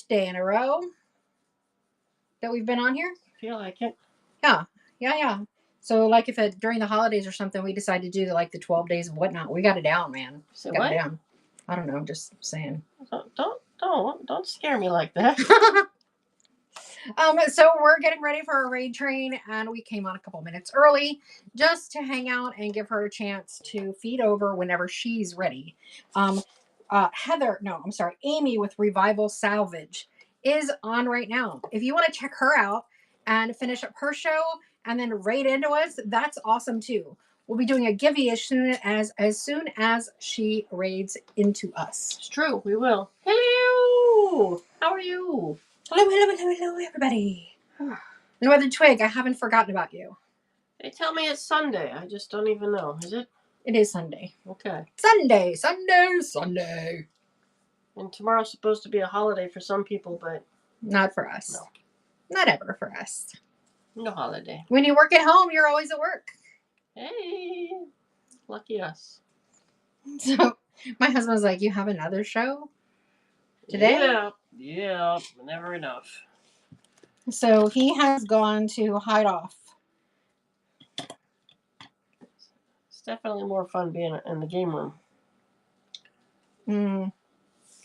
day in a row that we've been on here. I feel like it. Yeah. So, like, if during the holidays or something, we decide to do like the 12 days of whatnot, we got it down, man. Say got what? it down. I don't know. Just saying. Don't scare me like that. So we're getting ready for our raid train, and we came on a couple minutes early just to hang out and give her a chance to feed over whenever she's ready. Amy with Revival Salvage is on right now. If you want to check her out and finish up her show and then raid into us, that's awesome too. We'll be doing a givey as soon as she raids into us. It's true, we will. Hello! How are you? Hello, everybody. Northern Twig, I haven't forgotten about you. They tell me it's Sunday. I just don't even know. Is it? It is Sunday. Okay. Sunday. And tomorrow's supposed to be a holiday for some people, but... Not for us. No. Not ever for us. No holiday. When you work at home, you're always at work. Hey! Lucky us. So, my husband was like, you have another show today? Yeah. Never enough. So, he has gone to hide off. It's definitely more fun being in the game room.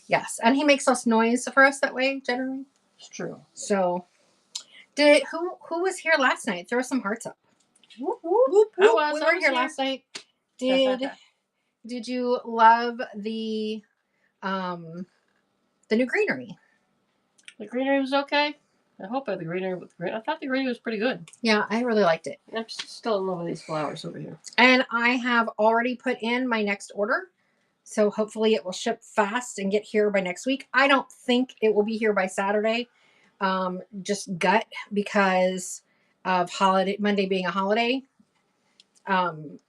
Yes, and he makes less noise for us that way, generally. It's true. So, who was here last night? Throw some hearts up. Whoop, whoop. We were here last night. Did you love the new greenery? The greenery was okay. I thought the greenery was pretty good. Yeah, I really liked it. I'm still in love with these flowers over here. And I have already put in my next order. So hopefully it will ship fast and get here by next week. I don't think it will be here by Saturday. Just gut because of Monday being a holiday.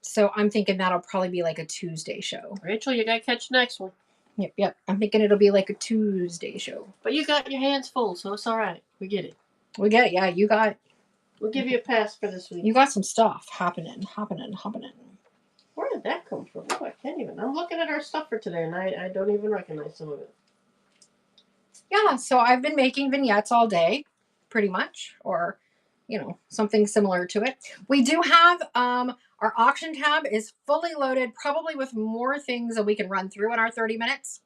So I'm thinking that'll probably be like a Tuesday show. Rachel, you gotta catch the next one. Yep. I'm thinking it'll be like a Tuesday show. But you got your hands full, so it's all right. We get it. We get it. Yeah, you got. We'll give you a pass for this week. You got some stuff happening. Where did that come from? Oh, I can't even. I'm looking at our stuff for today, and I don't even recognize some of it. Yeah, so I've been making vignettes all day, pretty much, or, something similar to it. We do have, our auction tab is fully loaded, probably with more things that we can run through in our 30 minutes.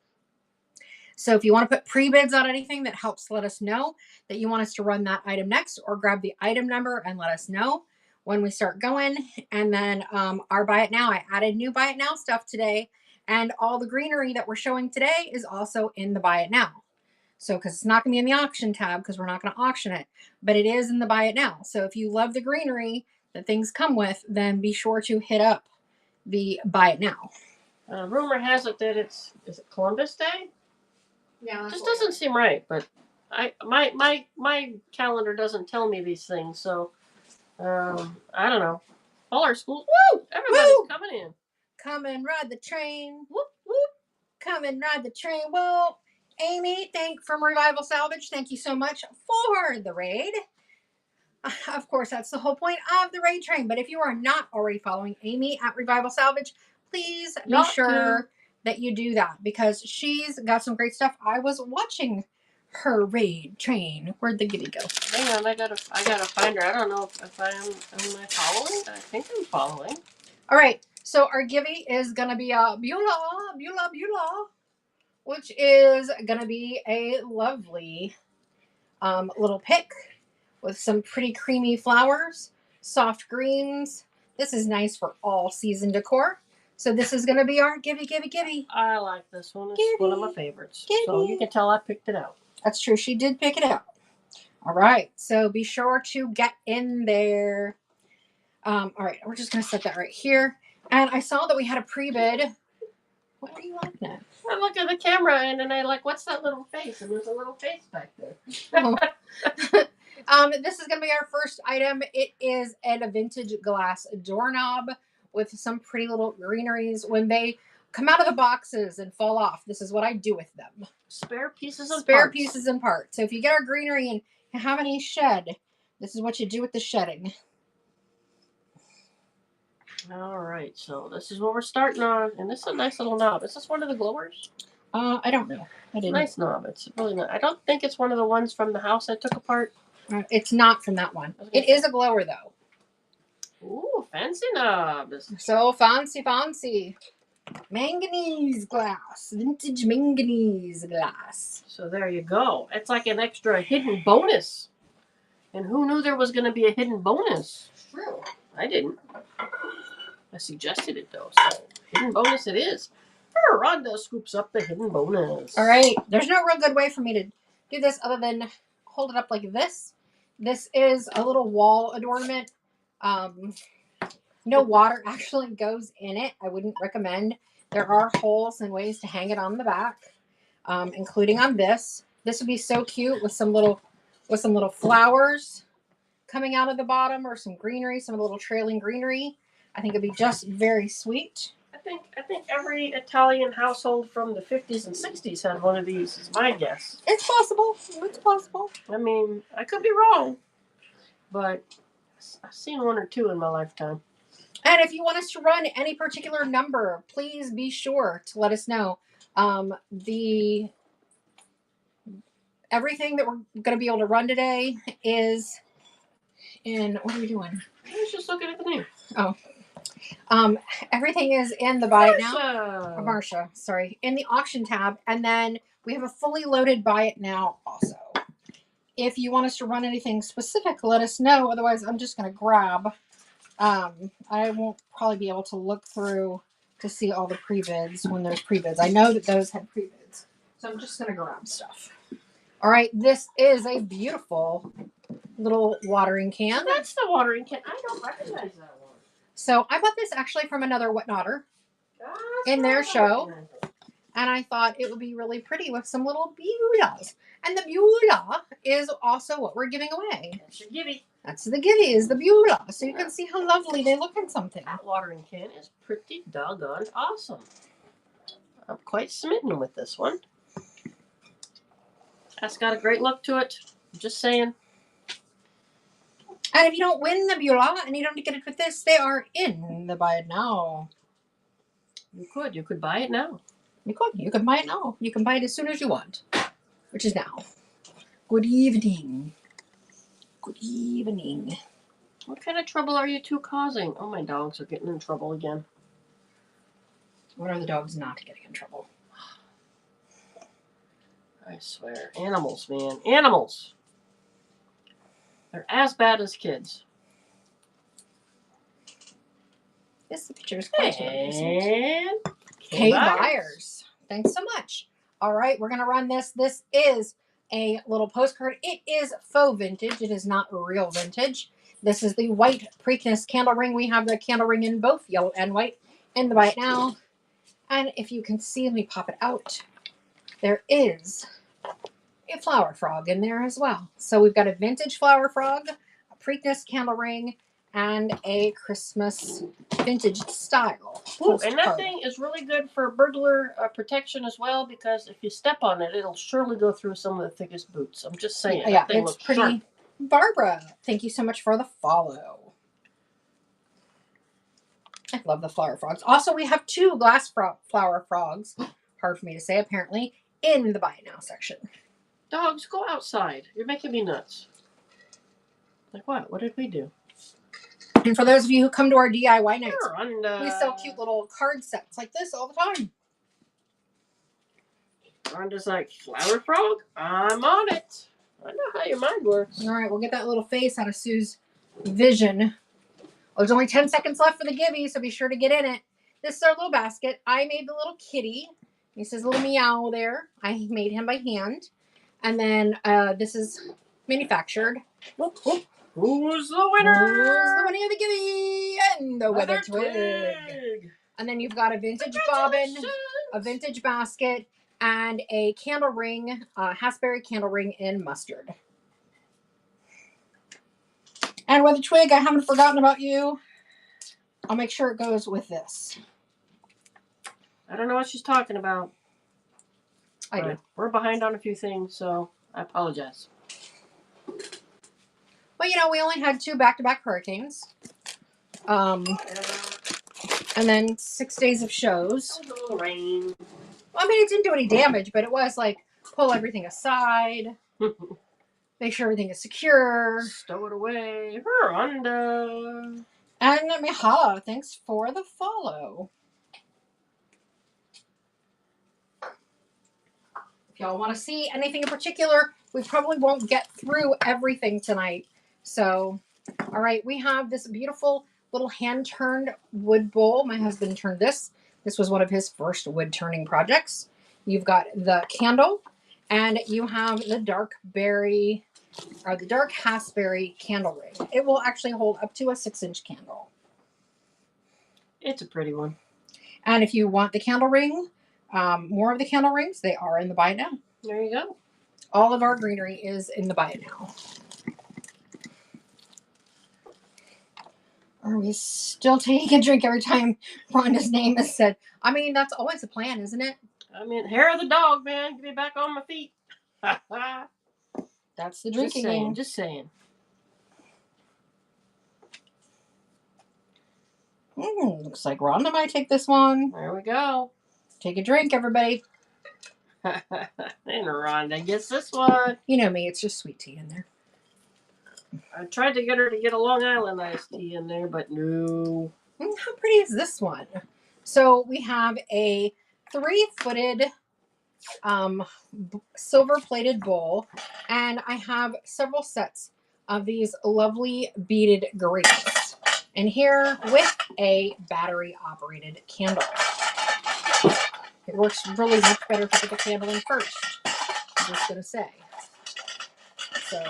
So if you want to put pre-bids on anything, that helps let us know that you want us to run that item next, or grab the item number and let us know when we start going. And then our Buy It Now, I added new Buy It Now stuff today, and all the greenery that we're showing today is also in the Buy It Now. So, because it's not going to be in the auction tab, because we're not going to auction it, but it is in the Buy It Now. So if you love the greenery that things come with, then be sure to hit up the Buy It Now. Rumor has it that is it Columbus Day? Yeah, it just doesn't seem right, but my calendar doesn't tell me these things, so I don't know. All our schools, everybody's coming in. Come and ride the train, whoop whoop. Come and ride the train, whoop. Amy, from Revival Salvage, thank you so much for the raid. Of course, that's the whole point of the raid train. But if you are not already following Amy at Revival Salvage, please be sure that you do that, because she's got some great stuff. I was watching her raid train. Where'd the giddy go? Hang on, I gotta find her. I don't know if I am I following? I think I'm following. All right, so our givey is gonna be Beulah, which is gonna be a lovely little pick with some pretty creamy flowers, soft greens. This is nice for all season decor. So this is going to be our givey. I like this one. It's one of my favorites. So you can tell I picked it out. That's true. She did pick it out. All right. So be sure to get in there. All right. We're just going to set that right here. And I saw that we had a pre-bid. What are you looking at? I look at the camera and then I like, what's that little face? And there's a little face back there. This is going to be our first item. It is a vintage glass doorknob with some pretty little greeneries. When they come out of the boxes and fall off, this is what I do with them. Spare pieces and parts. So if you get our greenery and have any shed, this is what you do with the shedding. All right, so this is what we're starting on. And this is a nice little knob. Is this one of the glowers? I don't know. I didn't. Nice knob. It's really nice. I don't think it's one of the ones from the house I took apart. It's not from that one. It is a glower though. Ooh, fancy knobs. So fancy, fancy. Manganese glass. Vintage manganese glass. So there you go. It's like an extra hidden bonus. And who knew there was going to be a hidden bonus? True. I didn't. I suggested it though, so hidden bonus it is. Rhonda scoops up the hidden bonus. All right. There's no real good way for me to do this other than hold it up like this. This is a little wall adornment. No water actually goes in it. I wouldn't recommend. There are holes and ways to hang it on the back, including on this. This would be so cute with some little flowers coming out of the bottom, or some greenery, some little trailing greenery. I think it'd be just very sweet. I think every Italian household from the 50s and 60s had one of these, is my guess. It's possible. It's possible. I mean, I could be wrong, but I've seen one or two in my lifetime. And if you want us to run any particular number, please be sure to let us know. Everything that we're going to be able to run today is in, what are we doing? I was just looking at the name. Oh. Everything is in the buy it now. Marsha, sorry. In the auction tab. And then we have a fully loaded buy it now also. If you want us to run anything specific, let us know. Otherwise, I'm just going to grab. I won't probably be able to look through to see all the pre-bids when there's pre-bids. I know that those had pre-bids. So I'm just going to grab stuff. All right. This is a beautiful little watering can. That's the watering can. I don't recognize that one. So I bought this actually from another Whatnotter in their show. And I thought it would be really pretty with some little Beulahs. And the Beulah is also what we're giving away. That's your givey. That's the givey, is the Beulah. So you can see how lovely they look in something. That watering can is pretty doggone awesome. I'm quite smitten with this one. That's got a great look to it. Just saying. And if you don't win the Beulah and you don't get it with this, they are in the buy it now. You could buy it now. You can buy it now. You can buy it as soon as you want, which is now. Good evening. Good evening. What kind of trouble are you two causing? Oh, my dogs are getting in trouble again. What are the dogs not getting in trouble? I swear. Animals, man. Animals. They're as bad as kids. This picture is quite And K Buyers. Thanks so much. All right, we're going to run this. This is a little postcard. It is faux vintage. It is not real vintage. This is the white Preakness candle ring. We have the candle ring in both yellow and white in the buy it now. And if you can see, let me pop it out. There is a flower frog in there as well. So we've got a vintage flower frog, a Preakness candle ring, and a Christmas vintage style. Ooh, and that thing is really good for burglar protection as well, because if you step on it, it'll surely go through some of the thickest boots. I'm just saying. Yeah, that thing it's looks pretty sharp. Barbara, thank you so much for the follow. I love the flower frogs. Also, we have two glass flower frogs, hard for me to say apparently, in the buy it now section. Dogs, go outside. You're making me nuts. Like what? What did we do? And for those of you who come to our DIY nights, Rhonda. we sell cute little card sets like this all the time. Rhonda's like, flower frog? I'm on it. I know how your mind works. All right, we'll get that little face out of Sue's vision. Well, there's only 10 seconds left for the givey, so be sure to get in it. This is our little basket. I made the little kitty. He says little meow there. I made him by hand. And then this is manufactured. Whoop, whoop. Who's the winner? Who's the winner of the givey? And the weather twig. And then you've got a vintage bobbin, a vintage basket, and a candle ring, Hasbury candle ring in mustard. And weather twig, I haven't forgotten about you. I'll make sure it goes with this. I don't know what she's talking about. I do. We're behind on a few things, so I apologize. Well, you know, we only had 2 back-to-back hurricanes. And then 6 days of shows. A little rain. I mean, it didn't do any damage, but it was like pull everything aside, make sure everything is secure. Stow it away. Rhonda. And Mihala, thanks for the follow. If y'all want to see anything in particular, we probably won't get through everything tonight. So, all right, we have this beautiful little hand-turned wood bowl. My husband turned this. This was one of his first wood turning projects. You've got the candle, and you have the dark berry, or the dark hassberry candle ring. It will actually hold up to a 6-inch candle. It's a pretty one. And if you want the candle ring, more of the candle rings, they are in the buy it now. There you go. All of our greenery is in the buy it now. Are we still taking a drink every time Rhonda's name is said? I mean, that's always the plan, isn't it? I mean, hair of the dog, man. Get me back on my feet. That's the drinking game. Just saying. Looks like Rhonda might take this one. There we go. Take a drink, everybody. And Rhonda gets this one. You know me, it's just sweet tea in there. I tried to get her to get a Long Island iced tea in there, but no. How pretty is this one? So we have a 3-footed silver-plated bowl, and I have several sets of these lovely beaded grates. And here with a battery-operated candle. It works really much better if you put the candle in first. I'm just going to say. So,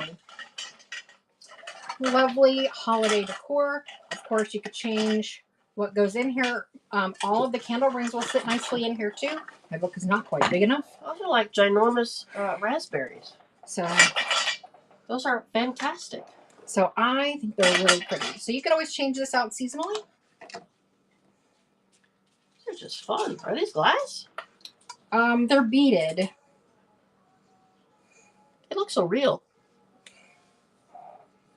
lovely holiday decor. Of course, you could change what goes in here. All of the candle rings will sit nicely in here too. My book is not quite big enough. Those are like ginormous raspberries. So, those are fantastic. So I think they're really pretty. So you can always change this out seasonally. They're just fun. Are these glass? They're beaded. It looks so real.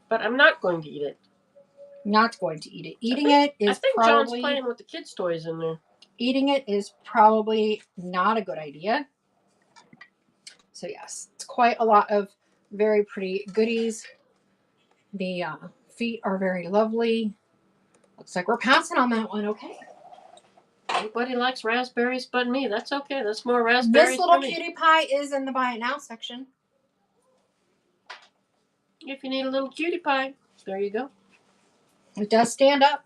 But I'm not going to eat it. Not going to eat it. Eating it is I think probably... John's playing with the kids' toys in there. Eating it is probably not a good idea. So yes, it's quite a lot of very pretty goodies. The feet are very lovely. Looks like we're passing on that one. Okay. Everybody likes raspberries but me. That's okay. That's more raspberries. This little cutie pie is in the buy it now section. If you need a little cutie pie, there you go. It does stand up.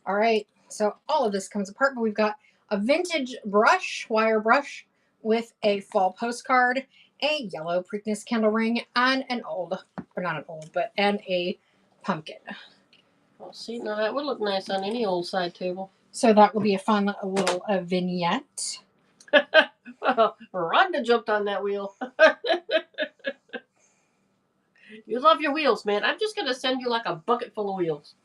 All right. So all of this comes apart, but we've got a vintage brush, wire brush, with a fall postcard, a yellow Preakness candle ring, and an old, or not an old, but and a pumpkin. Well, see, now that would look nice on any old side table. So that will be a fun little vignette. Well, Rhonda jumped on that wheel. You love your wheels, man. I'm just going to send you like a bucket full of wheels.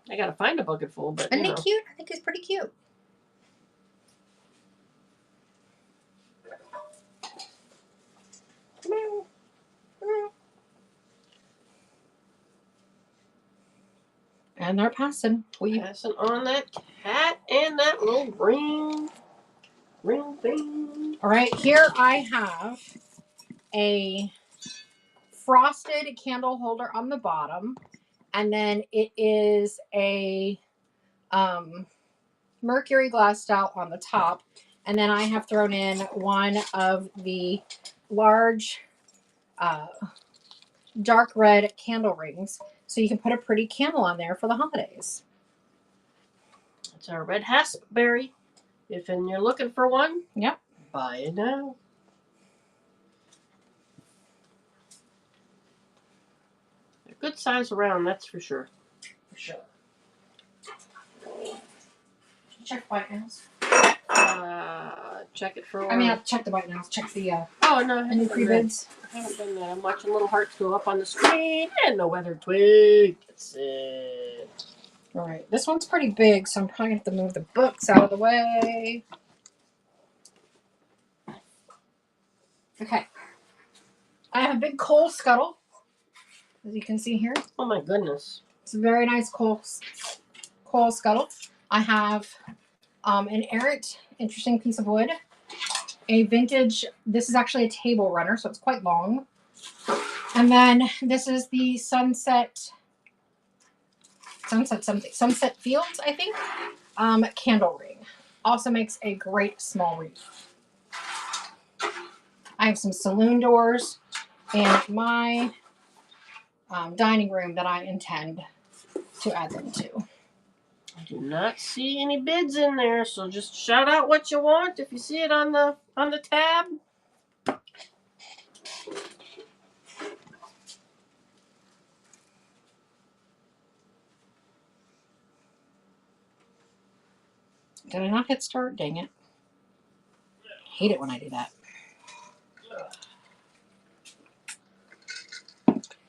I got to find a bucket full, but Isn't he cute? I think he's pretty cute. And they're passing. Passing on that cat and that little ring thing. All right, here I have a frosted candle holder on the bottom, and then it is a mercury glass style on the top, and then I have thrown in one of the large dark red candle rings, so you can put a pretty candle on there for the holidays. It's our red hassberry. If you're looking for one, yep, buy it now. A good size around, that's for sure. For sure. Check white nails. Check it for. I mean, I'll check the white nails. Check the oh no, any pre-bids. I haven't done that. I'm watching little hearts go up on the screen and the weather twig. That's it. All right, this one's pretty big, so I'm probably going to have to move the books out of the way. Okay. I have a big coal scuttle, as you can see here. Oh my goodness. It's a very nice coal scuttle. I have An errant, interesting piece of wood. A vintage, this is actually a table runner, so it's quite long. And then this is the Sunset Fields, I think. Candle ring. Also makes a great small wreath. I have some saloon doors in my dining room that I intend to add them to. I do not see any bids in there, so just shout out what you want if you see it on the tab. Did I not hit start? Dang it. I hate it when I do that.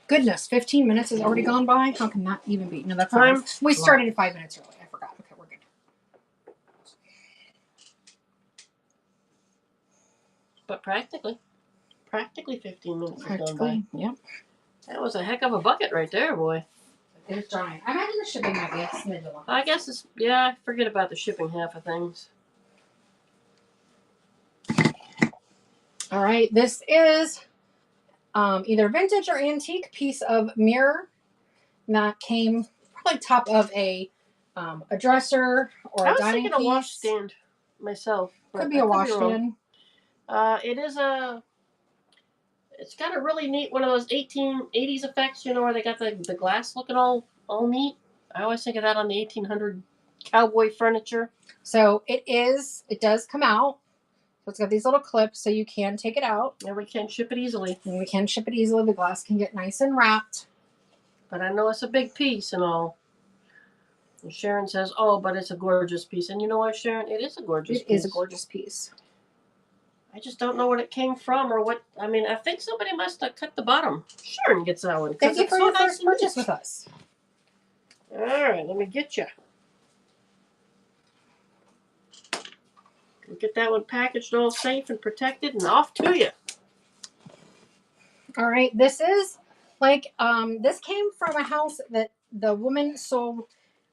Goodness, 15 minutes has already gone by. How can that even be? No, that's fine. We started at 5 minutes early. I forgot. Okay, we're good. But practically 15 minutes has gone by. Practically, yep. That was a heck of a bucket right there, boy. It is giant. I imagine the shipping might be a smidge of I guess it's, yeah, forget about the shipping half of things. All right, this is either vintage or antique piece of mirror that came probably top of a dresser or a dining piece. I was thinking a washstand myself. Could be a washstand. It is it's got a really neat one of those 1880s effects, you know, where they got the glass looking all neat. I always think of that on the 1800 cowboy furniture. So it does come out. So it's got these little clips so you can take it out. And we can ship it easily. And we can ship it easily. The glass can get nice and wrapped. But I know it's a big piece and all. And Sharon says, oh, but it's a gorgeous piece. And you know what, Sharon? It is a gorgeous piece. It is a gorgeous piece. I just don't know what it came from or what. I mean, I think somebody must have cut the bottom. Sharon gets that one. Thank you for your first purchase with us. All right, let me get you. We'll get that one packaged all safe and protected and off to you. All right, this is like, this came from a house that the woman sold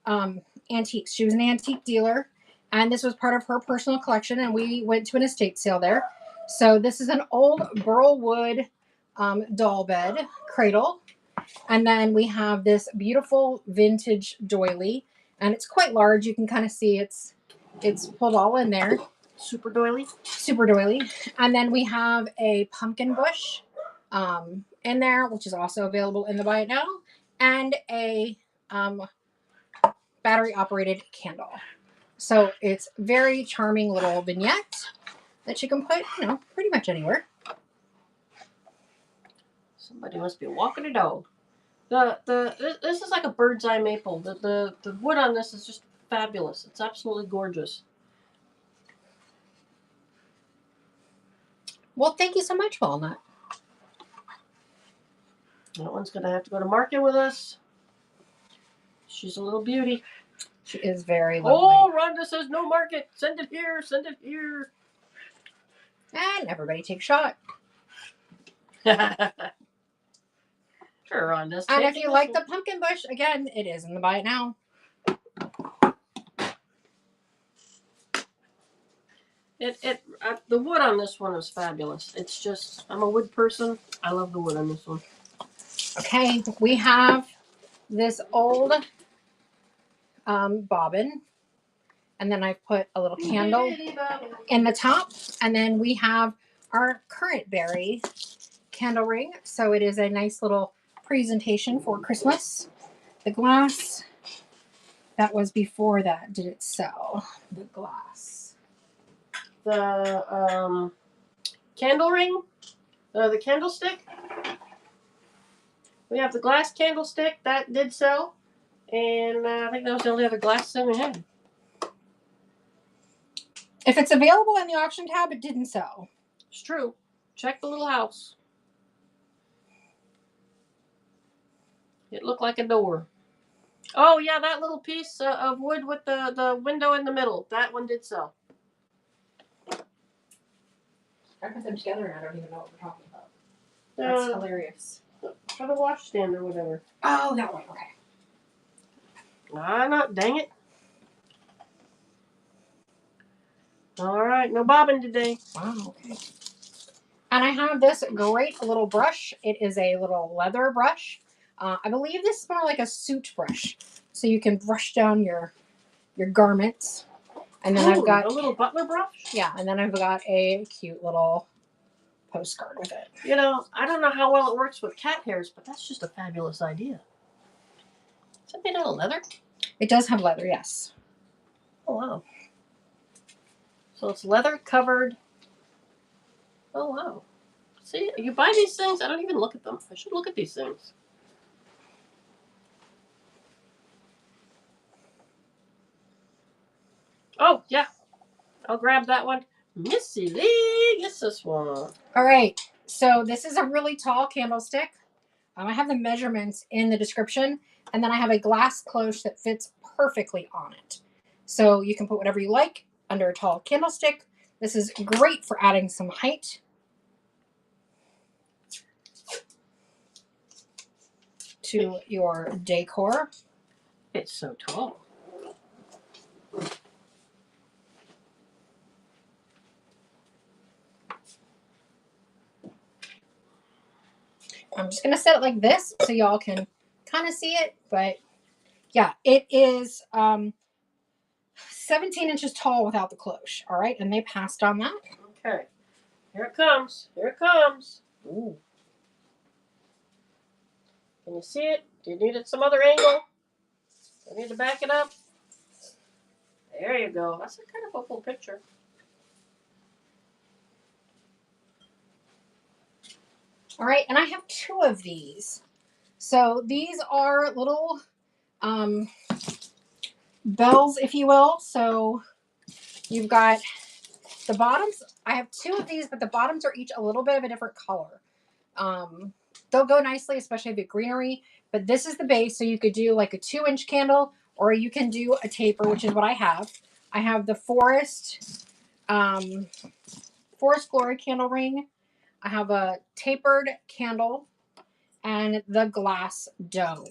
antiques. She was an antique dealer, and this was part of her personal collection, and we went to an estate sale there. So this is an old burl wood doll bed cradle, and then we have this beautiful vintage doily, and it's quite large. You can kind of see it's pulled all in there. Super doily. Super doily. And then we have a pumpkin bush in there, which is also available in the Buy It Now, and a battery operated candle. So it's very charming little vignette that you can put, you know, pretty much anywhere. Somebody must be walking a dog. This is like a bird's eye maple. The wood on this is just fabulous. It's absolutely gorgeous. Well, thank you so much, Walnut. That one's gonna have to go to market with us. She's a little beauty. She is very lovely. Oh, Rhonda says no market. Send it here. Send it here. And everybody take a shot. Sure, Rhonda. And if you like the pumpkin bush, again, it is in the Buy It Now. The wood on this one is fabulous. It's just, I'm a wood person. I love the wood on this one. Okay, we have this old bobbin, and then I've put a little candle in the top, and then we have our current berry candle ring. So it is a nice little presentation for Christmas. The glass, that was before that. Did it sell? The glass. The candle ring, the candlestick. We have the glass candlestick that did sell, and I think that was the only other glass thing we had. If it's available in the auction tab, it didn't sell. It's true. Check the little house. It looked like a door. Oh yeah, that little piece of wood with the window in the middle. That one did sell. I put them together and I don't even know what we're talking about. That's hilarious. For the washstand or whatever. Oh, that one. Okay. Not dang it. All right, no bobbing today. Wow, okay. And I have this great little brush. It is a little leather brush. I believe this is more like a suit brush. So you can brush down your garments. And then I've got a little butler brush. Yeah, and then I've got a cute little postcard with it. You know, I don't know how well it works with cat hairs, but that's just a fabulous idea. Is that made out of leather? It does have leather, yes. Oh, wow. So it's leather covered. Oh, wow. See, you buy these things, I don't even look at them. I should look at these things. Oh, yeah. I'll grab that one. Missy Lee gets this one. All right. So this is a really tall candlestick. I have the measurements in the description. And then I have a glass cloche that fits perfectly on it. So you can put whatever you like under a tall candlestick. This is great for adding some height to your decor. It's so tall. I'm just going to set it like this so y'all can kind of see it. But yeah, it is 17 inches tall without the cloche. All right. And they passed on that. Okay. Here it comes. Here it comes. Ooh. Can you see it? Do you need it some other angle? I need to back it up. There you go. That's a kind of a full picture. All right, and I have 2 of these. So these are little bells, if you will. So you've got the bottoms. I have 2 of these, but the bottoms are each a little bit of a different color. They'll go nicely, especially with greenery. But this is the base, so you could do like a 2-inch candle, or you can do a taper, which is what I have. I have the Forest Glory candle ring. I have a tapered candle and the glass dome.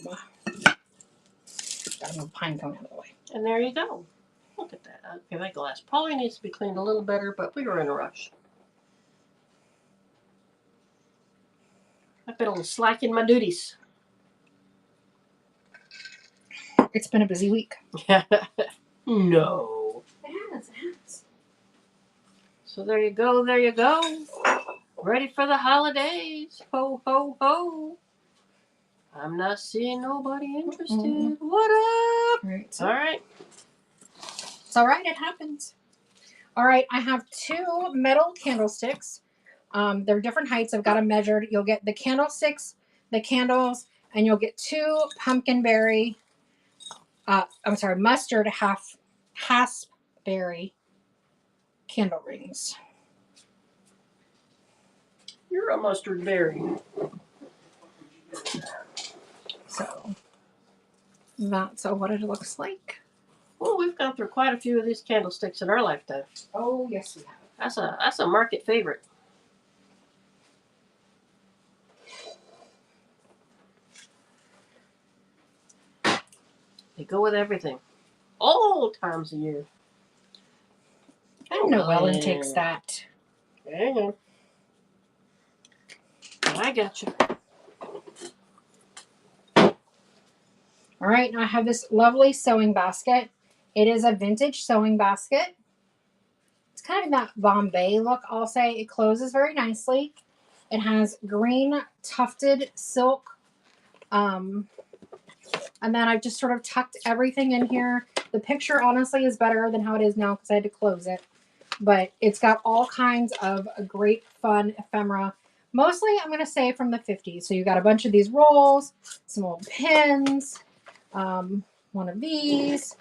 Got a pine cone out of the way. And there you go. Look at that. Okay, that glass probably needs to be cleaned a little better, but we were in a rush. I've been a little slack in my duties. It's been a busy week. No. It has. So there you go, there you go. Ready for the holidays. Ho, ho, ho. I'm not seeing nobody interested. Mm-hmm. What up? All right. All right. It's all right. It happens. All right. I have 2 metal candlesticks. They're different heights. I've got them measured. You'll get the candlesticks, the candles, and you'll get 2 pumpkinberry, mustard haspberry candle rings. You're a mustard berry. So that's what it looks like. Well, we've gone through quite a few of these candlesticks in our lifetime. Oh, yes, we have. That's a market favorite. They go with everything. All times of year. And Noellen takes that. Hang on. I got you. All right, now I have this lovely sewing basket. It is a vintage sewing basket. It's kind of in that Bombay look, I'll say. It closes very nicely. It has green tufted silk. And then I've just sort of tucked everything in here. The picture, honestly, is better than how it is now because I had to close it. But it's got all kinds of great, fun ephemera. Mostly, I'm going to say from the 50s. So you got a bunch of these rolls, some old pins, one of these.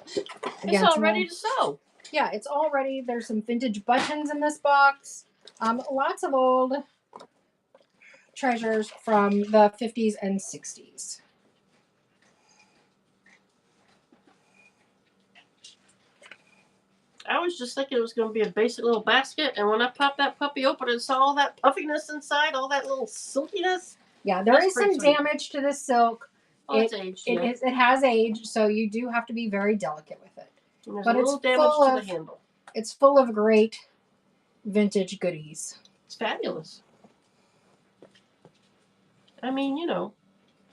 Again, it's all ready to sew. Yeah, it's all ready. There's some vintage buttons in this box. Lots of old treasures from the 50s and 60s. I was just thinking it was going to be a basic little basket, and when I popped that puppy open and saw all that puffiness inside, all that little silkiness. Yeah, there is some damage to the silk. Oh, it's aged. It has aged, so you do have to be very delicate with it. And there's a little damage to the handle. it's full of great vintage goodies. It's fabulous. I mean, you know,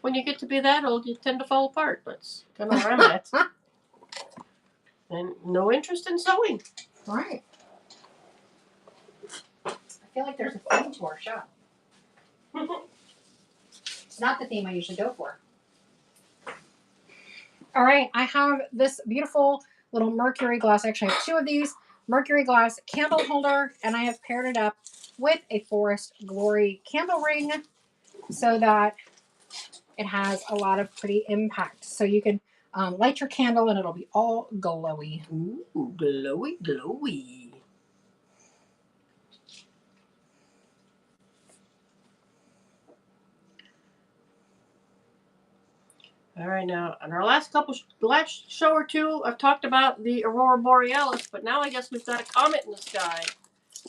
when you get to be that old, you tend to fall apart. That's kind of where I'm at. And no interest in sewing. Right. I feel like there's a theme to our show. It's not the theme I usually go for. All right, I have this beautiful little mercury glass. Actually, I have two of these mercury glass candle holder, and I have paired it up with a Forest Glory candle ring so that it has a lot of pretty impact. So you can light your candle and it'll be all glowy. Ooh, glowy, glowy. All right, now, on our last show or two, I've talked about the Aurora Borealis, but now I guess we've got a comet in the sky.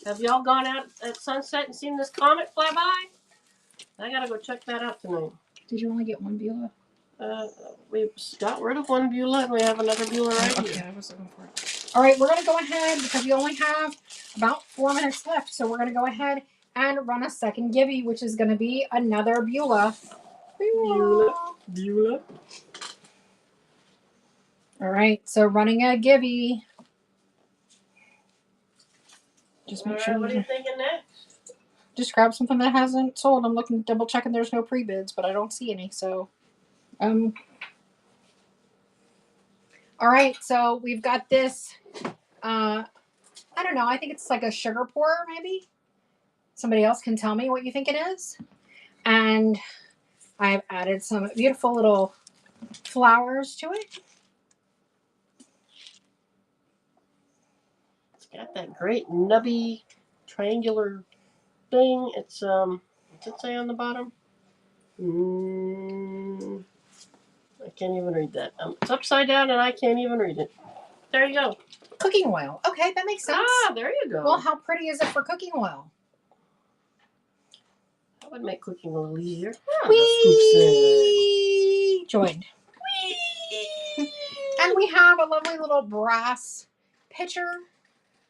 Have y'all gone out at sunset and seen this comet fly by? I gotta go check that out tonight. Did you only get one Beulah? We got rid of one Beulah, and we have another Beulah right here. Okay, I was looking for it. All right, we're going to go ahead because we only have about 4 minutes left. So we're going to go ahead and run a second givey, which is going to be another Beulah. Beulah. All right, so running a givey. Just make sure. What are you thinking next? Just grab something that hasn't sold. I'm looking, double checking. There's no pre-bids, but I don't see any. So, all right. So we've got this. I don't know. I think it's like a sugar pourer, maybe. Somebody else can tell me what you think it is. And I've added some beautiful little flowers to it. It's got that great nubby triangular thing. It's what's it say on the bottom? I can't even read that. It's upside down and I can't even read it. There you go. Cooking oil. Okay, that makes sense. Ah, there you go. Well, how pretty is it for cooking oil? That would make cooking a little easier. We joined. And we have a lovely little brass pitcher.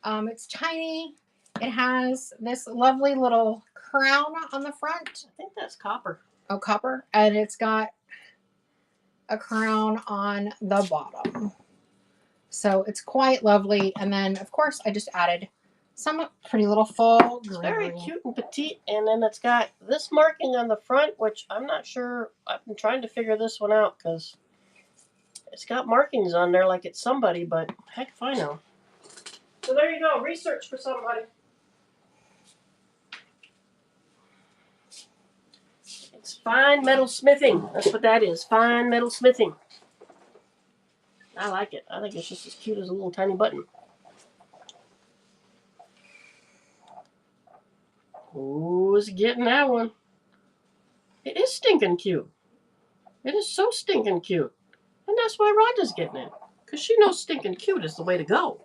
It's tiny. It has this lovely little crown on the front. I think that's copper. Oh, copper. And it's got a crown on the bottom. So it's quite lovely. And then, of course, I just added some pretty little fall greenery. It's very cute and petite. And then it's got this marking on the front, which I'm not sure. I've been trying to figure this one out because it's got markings on there like it's somebody, but heck if I know. So there you go. Research for somebody. It's fine metal smithing. That's what that is. Fine metal smithing. I like it. I think it's just as cute as a little tiny button. Who's getting that one? It is stinking cute. It is so stinking cute. And that's why Rhonda's getting it. Because she knows stinking cute is the way to go.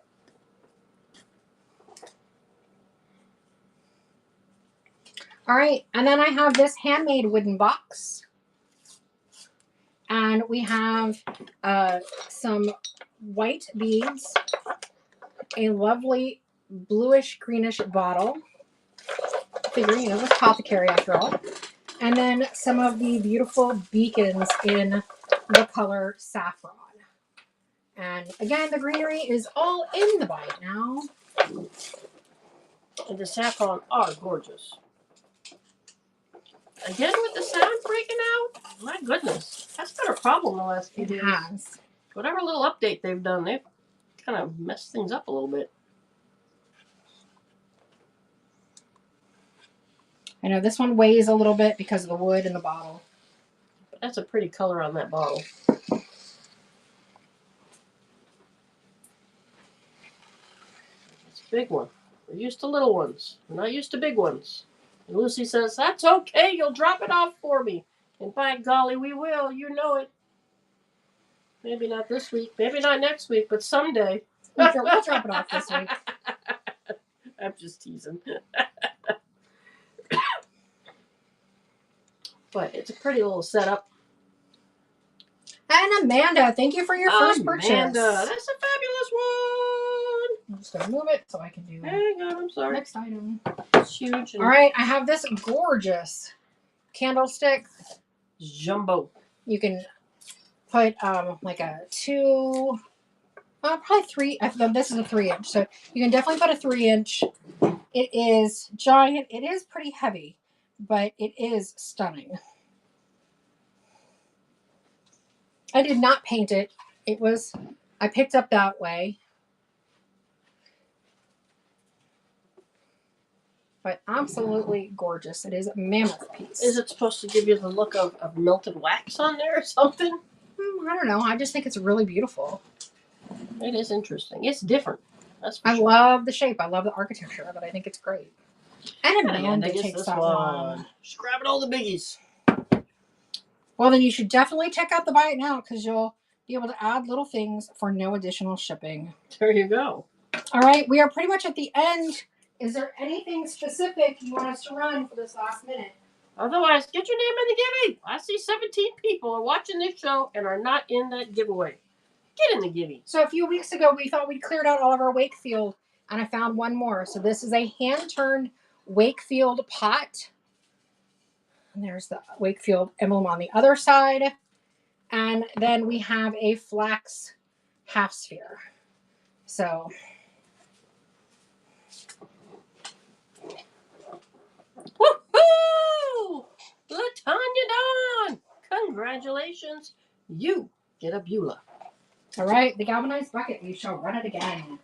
All right. And then I have this handmade wooden box. And we have some white beads, a lovely bluish greenish bottle. Figure, you know, it's Apothecary after all. And then some of the beautiful beacons in the color saffron. And again, the greenery is all in the bite now. And the saffron are gorgeous. Again with the sound breaking out? My goodness. That's been a problem the last few days. It has. Whatever little update they've done, they've kind of messed things up a little bit. I know this one weighs a little bit because of the wood in the bottle. But that's a pretty color on that bottle. It's a big one. We're used to little ones. We're not used to big ones. And Lucy says, that's okay. You'll drop it off for me. And by golly, we will. You know it. Maybe not this week. Maybe not next week, but someday. We'll drop it off this week. I'm just teasing. But it's a pretty little setup. And Amanda, thank you for your first purchase. Amanda, that's a fabulous one. just going to move it so I can do Hang on, I'm sorry. next item. It's huge. All right, I have this gorgeous candlestick. Jumbo. You can put like a 2, probably 3. This is a 3-inch, so you can definitely put a 3-inch. It is giant. It is pretty heavy, but it is stunning. I did not paint it. I picked up that way. But absolutely gorgeous. It is a mammoth piece. Is it supposed to give you the look of melted wax on there or something? I don't know. I just think it's really beautiful. It is interesting. It's different. That's for I sure. love the shape. I love the architecture of it. I think it's great. And Amanda takes that one. Just grabbing all the biggies. Well, then you should definitely check out the Buy It Now because you'll be able to add little things for no additional shipping. There you go. All right. We are pretty much at the end. Is there anything specific you want us to run for this last minute? Otherwise, get your name in the giveaway. I see 17 people are watching this show and are not in that giveaway. Get in the giveaway. So a few weeks ago, we thought we'd cleared out all of our Wakefield, and I found one more. So this is a hand-turned Wakefield pot. And there's the Wakefield emblem on the other side. And then we have a flax half sphere. So woohoo! LaTanya Dawn! Congratulations. You get a Beulah. all right, the galvanized bucket. We shall run it again.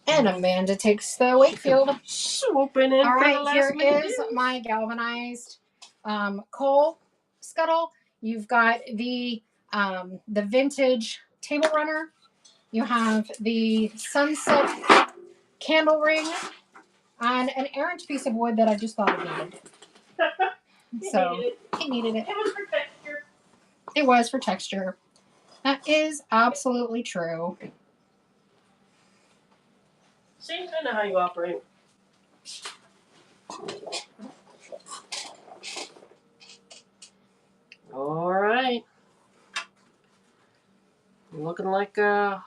And Amanda takes the Wakefield. Swooping in. All for right, the last here minute is deals. my galvanized coal scuttle. You've got the vintage table runner. You have the sunset candle ring and an errant piece of wood that I just thought it needed. So it needed it. It was for texture. It was for texture. That is absolutely true. See, I know how you operate. All right. Looking like our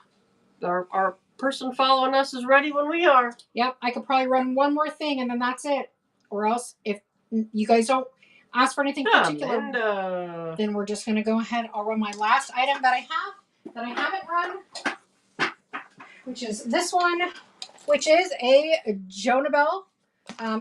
person following us is ready when we are. Yep, I could probably run one more thing and then that's it. Or else, if you guys don't ask for anything particular, then we're just going to go ahead. I'll run my last item that I haven't run, which is this one, which is a Jonah Bell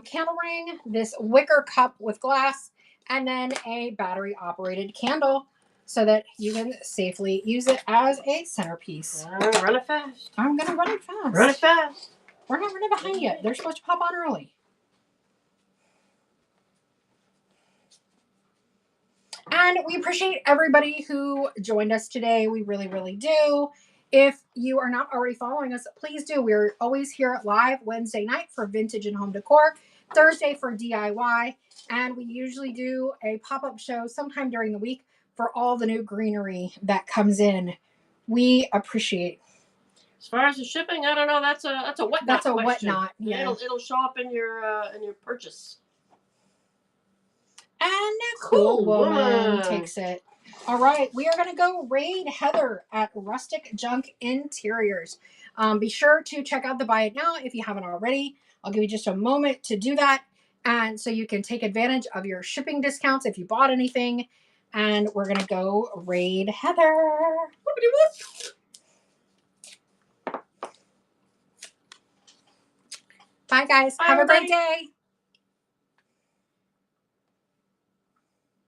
candle ring, this wicker cup with glass, and then a battery operated candle so that you can safely use it as a centerpiece. Run it fast. I'm going to run it fast. Run it fast. We're not running behind yet. They're supposed to pop on early. And we appreciate everybody who joined us today. We really, really do. If you are not already following us, please do. We're always here live Wednesday night for vintage and home decor, Thursday for DIY, and we usually do a pop-up show sometime during the week for all the new greenery that comes in. We appreciate. As far as the shipping, I don't know. That's a whatnot. That's a question. whatnot. Yeah. It'll show up in your purchase. And Cool Woman takes it. All right, we are going to go raid Heather at Rustic Junk Interiors. Be sure to check out the Buy It Now if you haven't already. I'll give you just a moment to do that. And so you can take advantage of your shipping discounts if you bought anything. And we're going to go raid Heather. Bye, guys. Bye, Have everybody. a great day.